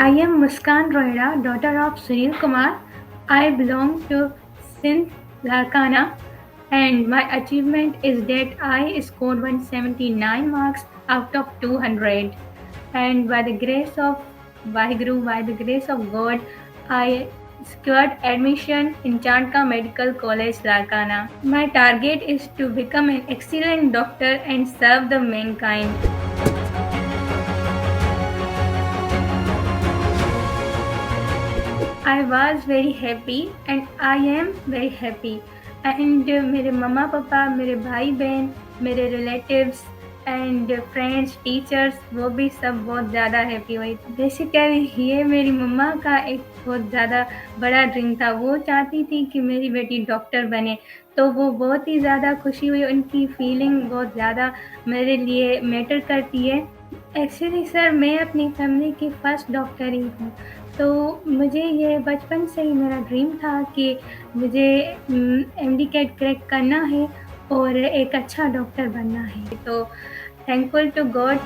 I am Muskan Rohira, daughter of Sunil Kumar. I belong to Sindh, Larkana, and my achievement is that I scored 179 marks out of 200. And by the grace of Vaheguru, by the grace of God, I secured admission in Chanka Medical College, Larkana. My target is to become an excellent doctor and serve the mankind. I was very happy and I am very happy. And मेरे मम्मा पापा, मेरे भाई बहन, मेरे relatives and friends, teachers वो भी सब बहुत ज़्यादा हैप्पी हुई। बेसिकली ये मेरी मम्मा का एक बहुत ज़्यादा बड़ा ड्रीम था। वो चाहती थी कि मेरी बेटी डॉक्टर बने, तो वो बहुत ही ज़्यादा खुशी हुई। उनकी फीलिंग बहुत ज़्यादा मेरे लिए मैटर करती है। एक्चुअली सर मैं अपनी फैमिली की फर्स्ट डॉक्टर ही हूँ। तो मुझे ये बचपन से ही मेरा ड्रीम था कि मुझे एमडी कैट क्रैक करना है और एक अच्छा डॉक्टर बनना है। तो थैंकफुल टू गॉड।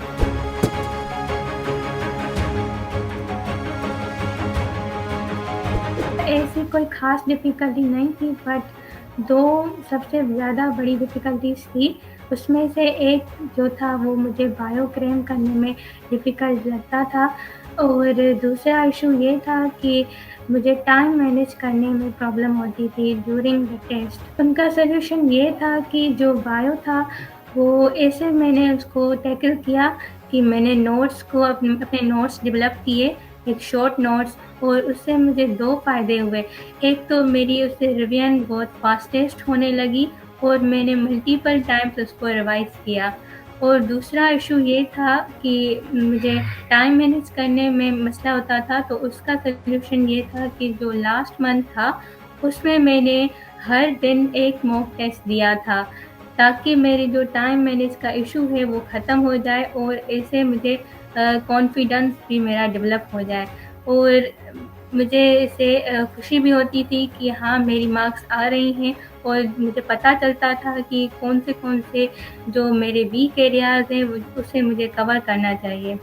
ऐसी कोई ख़ास डिफ़िकल्टी नहीं थी, बट 2 सबसे ज़्यादा बड़ी डिफ़िकल्टीज़ थी। उसमें से एक जो था वो मुझे बायोक्रेम करने में डिफ़िकल्ट लगता था और दूसरा इश्यू ये था कि मुझे टाइम मैनेज करने में प्रॉब्लम होती थी ड्यूरिंग द टेस्ट। उनका सॉल्यूशन ये था कि जो बायो था वो ऐसे मैंने उसको टैकल किया कि मैंने नोट्स को अपने नोट्स डेवलप किए, एक शॉर्ट नोट्स, और उससे मुझे 2 फ़ायदे हुए। एक तो मेरी उससे रिवीजन बहुत फास्टेस्ट होने लगी और मैंने मल्टीपल टाइम्स उसको रिवाइज़ किया। और दूसरा इश्यू ये था कि मुझे टाइम मैनेज करने में मसला होता था, तो उसका सॉल्यूशन ये था कि जो लास्ट मंथ था उसमें मैंने हर दिन एक मॉक टेस्ट दिया था, ताकि मेरी जो टाइम मैनेज का इश्यू है वो ख़त्म हो जाए और ऐसे मुझे कॉन्फिडेंस भी मेरा डेवलप हो जाए। और मुझे इससे खुशी भी होती थी कि हाँ मेरी मार्क्स आ रही हैं और मुझे पता चलता था कि कौन से जो मेरे वीक एरियाज़ हैं उसे मुझे कवर करना चाहिए।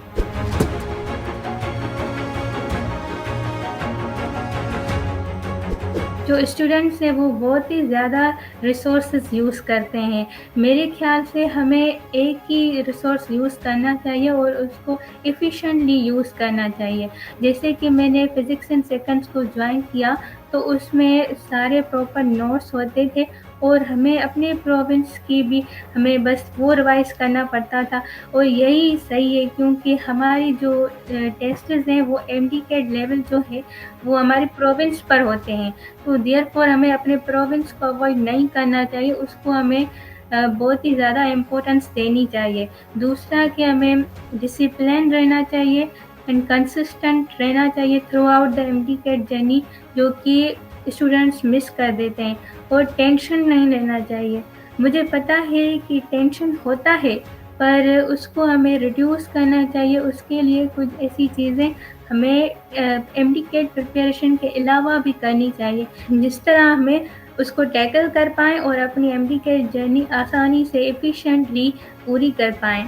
जो स्टूडेंट्स हैं वो बहुत ही ज़्यादा रिसोर्सेज़ यूज़ करते हैं। मेरे ख़्याल से हमें एक ही रिसोर्स यूज़ करना चाहिए और उसको एफ़िशिएंटली यूज़ करना चाहिए। जैसे कि मैंने फ़िज़िक्स एंड सेकंड्स को जॉइन किया, तो उसमें सारे प्रॉपर नोट्स होते थे और हमें अपने प्रोविंस की भी हमें बस वो रिवाइज़ करना पड़ता था। और यही सही है क्योंकि हमारी जो टेस्ट्स हैं वो एमडीकेट लेवल जो है वो हमारी प्रोविंस पर होते हैं। तो देयरफॉर हमें अपने प्रोविंस को अवॉइड नहीं करना चाहिए, उसको हमें बहुत ही ज़्यादा इम्पोर्टेंस देनी चाहिए। दूसरा कि हमें डिसिप्लिन रहना चाहिए एंड कंसिस्टेंट रहना चाहिए through out the MDCAT journey, जो कि स्टूडेंट्स मिस कर देते हैं। और टेंशन नहीं लेना चाहिए। मुझे पता है कि टेंशन होता है, पर उसको हमें रिड्यूस करना चाहिए। उसके लिए कुछ ऐसी चीज़ें हमें एमडीकेट प्रिपरेशन के अलावा भी करनी चाहिए, जिस तरह हमें उसको टैकल कर पाएँ और अपनी एमडीकेट जर्नी आसानी से एफ़िशिएंटली पूरी कर पाएँ।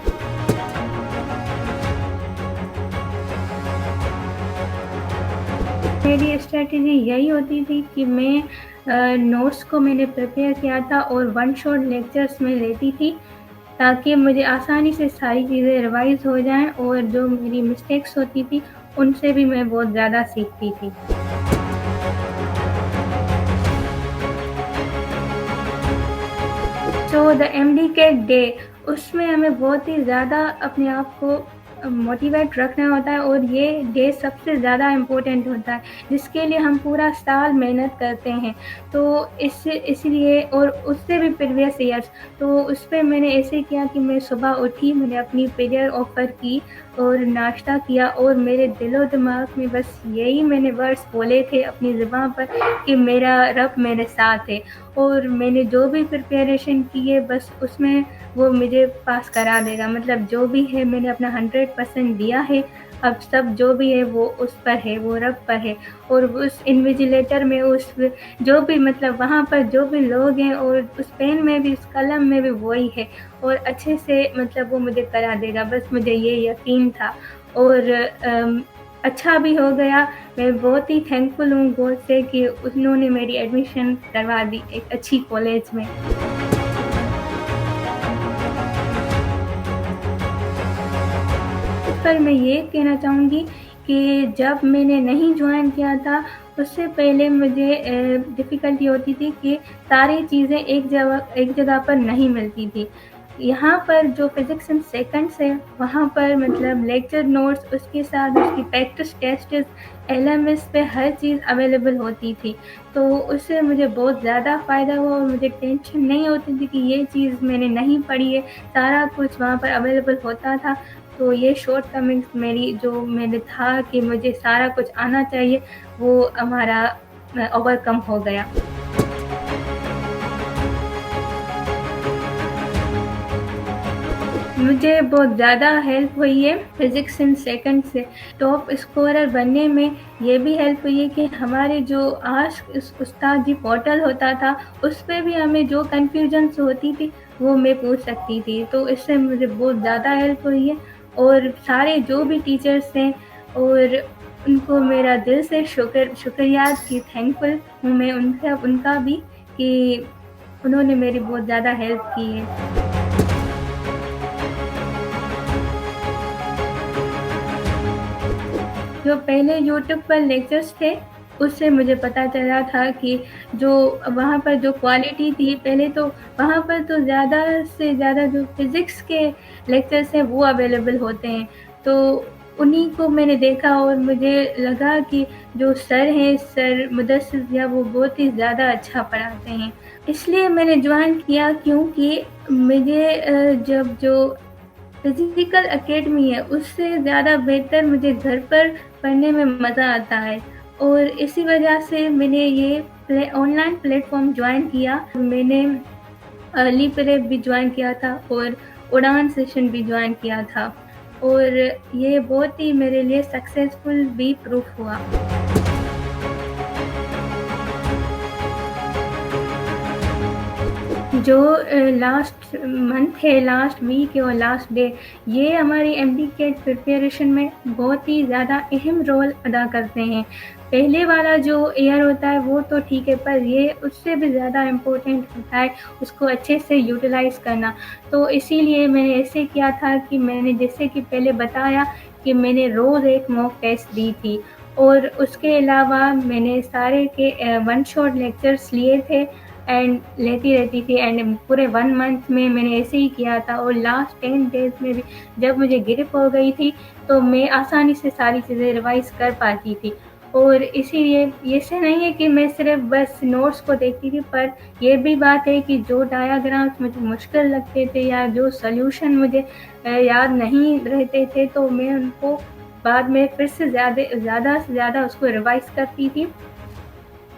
मेरी स्ट्रैटेजी यही होती थी कि मैं नोट्स को मैंने प्रिपेयर किया था और वन शॉट लेक्चर्स में लेती थी, ताकि मुझे आसानी से सारी चीज़ें रिवाइज़ हो जाएँ और जो मेरी मिस्टेक्स होती थी उनसे भी मैं बहुत ज़्यादा सीखती थी। सो द एमडीकेट डे, उसमें हमें बहुत ही ज़्यादा अपने आप को मोटिवेट रखना होता है और ये डे सबसे ज़्यादा इम्पोर्टेंट होता है, जिसके लिए हम पूरा साल मेहनत करते हैं। तो इसलिए और उससे भी प्रीवियस ईयर्स, तो उस पे मैंने ऐसे किया कि मैं सुबह उठी, मैंने अपनी प्रेयर ऑफ़र की और नाश्ता किया और मेरे दिलो-दिमाग में बस यही मैंने वर्ड्स बोले थे अपनी ज़ुबान पर कि मेरा रब मेरे साथ है और मैंने जो भी प्रिपरेशन की है बस उसमें वो मुझे पास करा देगा। मतलब जो भी है मैंने अपना 100% दिया है, अब सब जो भी है वो उस पर है, वो रब पर है। और उस इन्विजिलेटर में उस जो भी मतलब वहाँ पर जो भी लोग हैं और उस पेन में भी, उस कलम में भी वही है और अच्छे से मतलब वो मुझे करा देगा, बस मुझे ये यकीन था। और अच्छा भी हो गया। मैं बहुत ही थैंकफुल हूँ गॉड से कि उन्होंने मेरी एडमिशन करवा दी एक अच्छी कॉलेज में। पर मैं ये कहना चाहूँगी कि जब मैंने नहीं जॉइन किया था, उससे पहले मुझे डिफ़िकल्टी होती थी कि सारी चीज़ें एक जगह पर नहीं मिलती थी। यहाँ पर जो फिज़िक्स एंड सेकंड्स है, वहाँ पर मतलब लेक्चर नोट्स, उसके साथ उसकी प्रैक्टिस टेस्ट्स, एलएमएस पे हर चीज़ अवेलेबल होती थी। तो उससे मुझे बहुत ज़्यादा फ़ायदा हुआ और मुझे टेंशन नहीं होती थी कि ये चीज़ मैंने नहीं पढ़ी है, सारा कुछ वहाँ पर अवेलेबल होता था। तो ये शॉर्टकमिंग्स मेरी जो मेरे था कि मुझे सारा कुछ आना चाहिए, वो हमारा ओवरकम हो गया। मुझे बहुत ज़्यादा हेल्प हुई है फिज़िक्स इन सेकंड से टॉप स्कोरर बनने में। ये भी हेल्प हुई है कि हमारे जो आस्क उस्ताद जी पोर्टल होता था, उस पे भी हमें जो कन्फ्यूजन्स होती थी, वो मैं पूछ सकती थी। तो इससे मुझे बहुत ज़्यादा हेल्प हुई है और सारे जो भी टीचर्स हैं और उनको मेरा दिल से शुक्रिया कि थैंकफुल हूँ मैं उनका भी कि उन्होंने मेरी बहुत ज़्यादा हेल्प की है। जो पहले यूट्यूब पर लेक्चर्स थे, उससे मुझे पता चला था कि जो वहाँ पर जो क्वालिटी थी, पहले तो वहाँ पर तो ज़्यादा से ज़्यादा जो फ़िज़िक्स के लेक्चर्स हैं, वो अवेलेबल होते हैं। तो उन्हीं को मैंने देखा और मुझे लगा कि जो सर हैं, सर मुदस्सिर भैया, वो बहुत ही ज़्यादा अच्छा पढ़ाते हैं। इसलिए मैंने जॉइन किया क्योंकि मुझे जब जो फिजिकल एकेडमी है, उससे ज़्यादा बेहतर मुझे घर पर पढ़ने में मज़ा आता है और इसी वजह से मैंने ये ऑनलाइन प्लेटफॉर्म ज्वाइन किया। मैंने अर्ली प्रेप भी ज्वाइन किया था और उड़ान सेशन भी ज्वाइन किया था और ये बहुत ही मेरे लिए सक्सेसफुल भी प्रूफ हुआ। जो लास्ट मंथ है, लास्ट वीक है और लास्ट डे, ये हमारी एमडी कैट प्रिपरेशन में बहुत ही ज़्यादा अहम रोल अदा करते हैं। पहले वाला जो ईयर होता है वो तो ठीक है, पर ये उससे भी ज़्यादा इम्पोर्टेंट होता है उसको अच्छे से यूटिलाइज़ करना। तो इसीलिए मैंने ऐसे किया था कि मैंने जैसे कि पहले बताया कि मैंने रोज़ एक मॉक टेस्ट दी थी और उसके अलावा मैंने सारे के वन शॉट लेक्चर्स लिए थे एंड लेती रहती थी एंड पूरे 1 मंथ में मैंने ऐसे ही किया था और लास्ट 10 डेज़ में भी जब मुझे ग्रिप हो गई थी, तो मैं आसानी से सारी चीज़ें रिवाइज़ कर पाती थी। और इसीलिए ऐसे नहीं है कि मैं सिर्फ़ बस नोट्स को देखती थी, पर ये भी बात है कि जो डायग्राम्स मुझे मुश्किल लगते थे या जो सॉल्यूशन मुझे याद नहीं रहते थे, तो मैं उनको बाद में फिर से ज़्यादा से ज़्यादा उसको रिवाइज़ करती थी।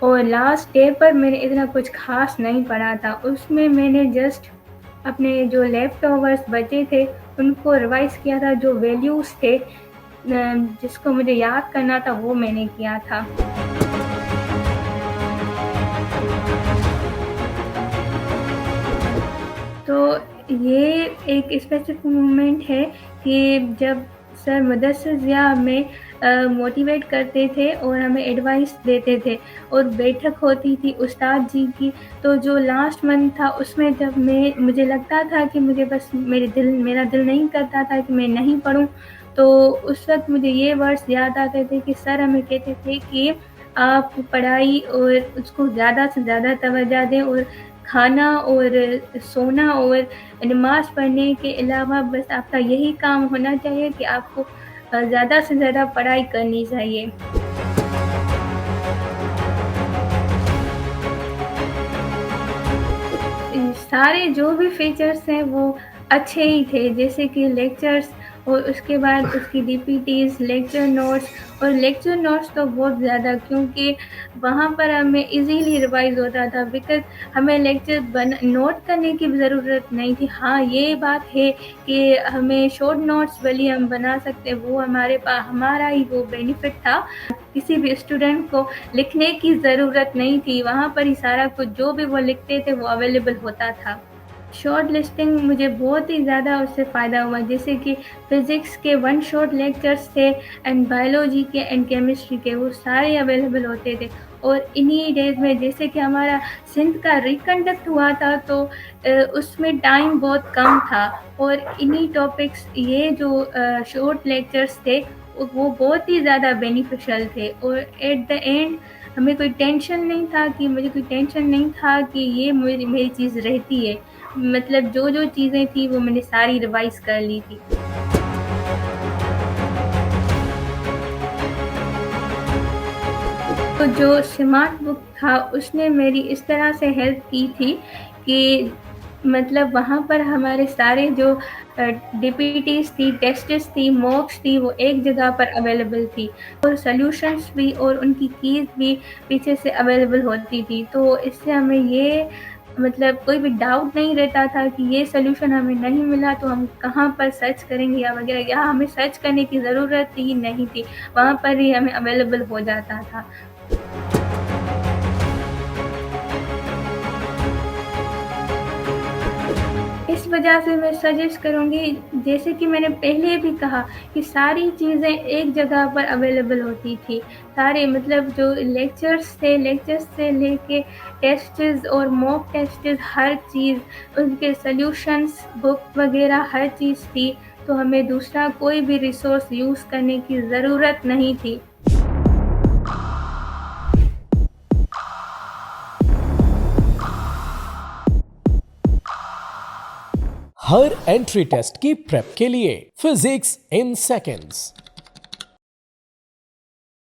और लास्ट डे पर मैंने इतना कुछ ख़ास नहीं पढ़ा था, उसमें मैंने जस्ट अपने जो लेफ़्ट ओवर्स बचे थे, उनको रिवाइज़ किया था, जो वैल्यूज़ थे जिसको मुझे याद करना था, वो मैंने किया था। तो ये एक स्पेसिफ़िक मोमेंट है कि जब सर मुदस्सिर ज़िया हमें मोटिवेट करते थे और हमें एडवाइस देते थे और बैठक होती थी उस्ताद जी की। तो जो लास्ट मंथ था उसमें जब मुझे लगता था कि मुझे बस मेरा दिल नहीं करता था कि मैं नहीं पढ़ूँ, तो उस वक़्त मुझे ये वर्ड्स याद आते थे कि सर हमें कहते थे कि आप पढ़ाई और उसको ज़्यादा से ज़्यादा तवज्जो दें और खाना और सोना और नमाज़ पढ़ने के अलावा बस आपका यही काम होना चाहिए कि आपको ज़्यादा से ज़्यादा पढ़ाई करनी चाहिए। सारे जो भी फीचर्स हैं वो अच्छे ही थे, जैसे कि लेक्चर्स और उसके बाद उसकी डीपीटीज़, लेक्चर नोट्स तो बहुत ज़्यादा, क्योंकि वहाँ पर हमें इज़ीली रिवाइज़ होता था बिकॉज़ हमें लेक्चर नोट करने की भी ज़रूरत नहीं थी। हाँ, ये बात है कि हमें शॉर्ट नोट्स भले हम बना सकते, वो हमारा ही वो बेनिफिट था। किसी भी स्टूडेंट को लिखने की ज़रूरत नहीं थी, वहाँ पर ही सारा कुछ जो भी वो लिखते थे वो अवेलेबल होता था। शॉर्ट लिस्टिंग मुझे बहुत ही ज़्यादा उससे फ़ायदा हुआ, जैसे कि फ़िज़िक्स के वन शॉट लेक्चर्स थे एंड बायोलॉजी के एंड केमिस्ट्री के, वो सारे अवेलेबल होते थे। और इन्हीं डेज़ में जैसे कि हमारा सिंध का रिकंडक्ट हुआ था, तो उसमें टाइम बहुत कम था, और इन्हीं टॉपिक्स ये जो शॉर्ट लेक्चर्स थे वो बहुत ही ज़्यादा बेनिफिशियल थे। और एट द एंड हमें कोई टेंशन नहीं था, कि मुझे कोई टेंशन नहीं था कि ये मेरी मेरी चीज़ रहती है। मतलब जो चीज़ें थी वो मैंने सारी रिवाइज कर ली थी। तो जो स्मार्ट बुक था उसने मेरी इस तरह से हेल्प की थी कि मतलब वहाँ पर हमारे सारे जो डीपीटीज़ थी, टेस्ट्स थी, मॉक्स थी, वो एक जगह पर अवेलेबल थी, और सॉल्यूशंस भी और उनकी कीज़ भी पीछे से अवेलेबल होती थी। तो इससे हमें ये मतलब कोई भी डाउट नहीं रहता था कि ये सॉल्यूशन हमें नहीं मिला तो हम कहाँ पर सर्च करेंगे या वगैरह, या हमें सर्च करने की ज़रूरत ही नहीं थी, वहाँ पर ही हमें अवेलेबल हो जाता था। इस वजह से मैं सजेस्ट करूँगी, जैसे कि मैंने पहले भी कहा, कि सारी चीज़ें एक जगह पर अवेलेबल होती थी। सारे मतलब जो लेक्चर्स थे, लेक्चर्स से लेके टेस्ट्स और मॉक टेस्ट्स, हर चीज़, उनके सॉल्यूशंस, बुक वगैरह हर चीज़ थी। तो हमें दूसरा कोई भी रिसोर्स यूज़ करने की ज़रूरत नहीं थी। हर एंट्री टेस्ट की प्रेप के लिए फिजिक्स इन सेकंड्स।